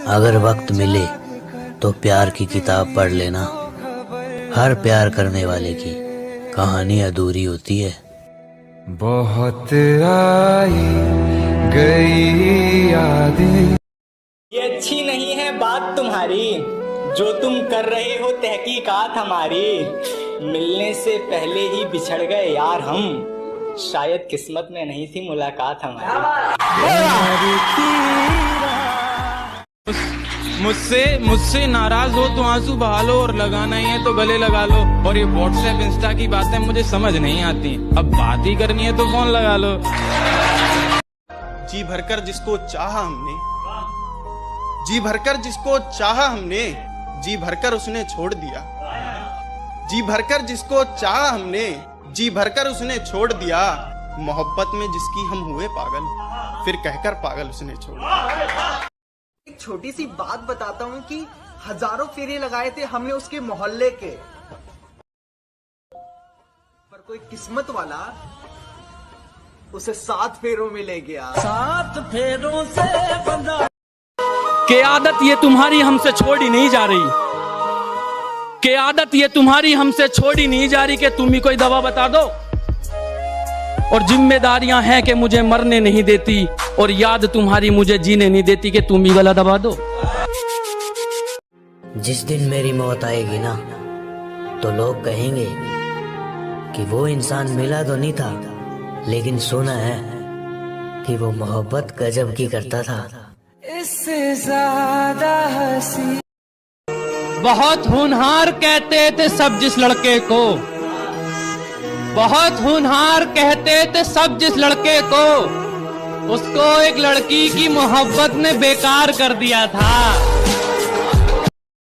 अगर वक्त मिले तो प्यार की किताब पढ़ लेना। हर प्यार करने वाले की कहानी अधूरी होती है। बहुत आई गई यादें। ये अच्छी नहीं है बात तुम्हारी, जो तुम कर रहे हो तहकीकात हमारी। मिलने से पहले ही बिछड़ गए यार हम, शायद किस्मत में नहीं थी मुलाकात हमारी। मुझसे नाराज हो तो आंसू बहा लो, और लगाना ही है तो गले लगा लो। और ये व्हाट्सएप इंस्टा की बातें मुझे समझ नहीं आती, अब बात ही करनी है तो फोन लगा लो। जी भरकर जिसको चाहा हमने, जी भरकर जिसको चाहा हमने, जी भरकर उसने छोड़ दिया। जी भरकर जिसको चाहा हमने, जी भरकर उसने छोड़ दिया। मोहब्बत में जिसकी हम हुए पागल, फिर कहकर पागल उसने छोड़ दिया। एक छोटी सी बात बताता हूँ कि हजारों फेरे लगाए थे हमने उसके मोहल्ले के, पर कोई किस्मत वाला उसे 7 फेरों में ले गया। 7 फेरों से बंधा के आदत ये तुम्हारी हमसे छोड़ी नहीं जा रही, के आदत ये तुम्हारी हमसे छोड़ी नहीं जा रही, कि तुम ही कोई दवा बता दो। और जिम्मेदारियां हैं कि मुझे मरने नहीं देती, और याद तुम्हारी मुझे जीने नहीं देती, कि तुम ही गला दबा दो। जिस दिन मेरी मौत आएगी ना, तो लोग कहेंगे कि वो इंसान मिला तो नहीं था, लेकिन सुना है कि वो मोहब्बत गजब की करता था। इससे ज्यादा हंसी। बहुत होनहार कहते थे सब जिस लड़के को, बहुत होनहार कहते थे सब जिस लड़के को, उसको एक लड़की की मोहब्बत ने बेकार कर दिया था।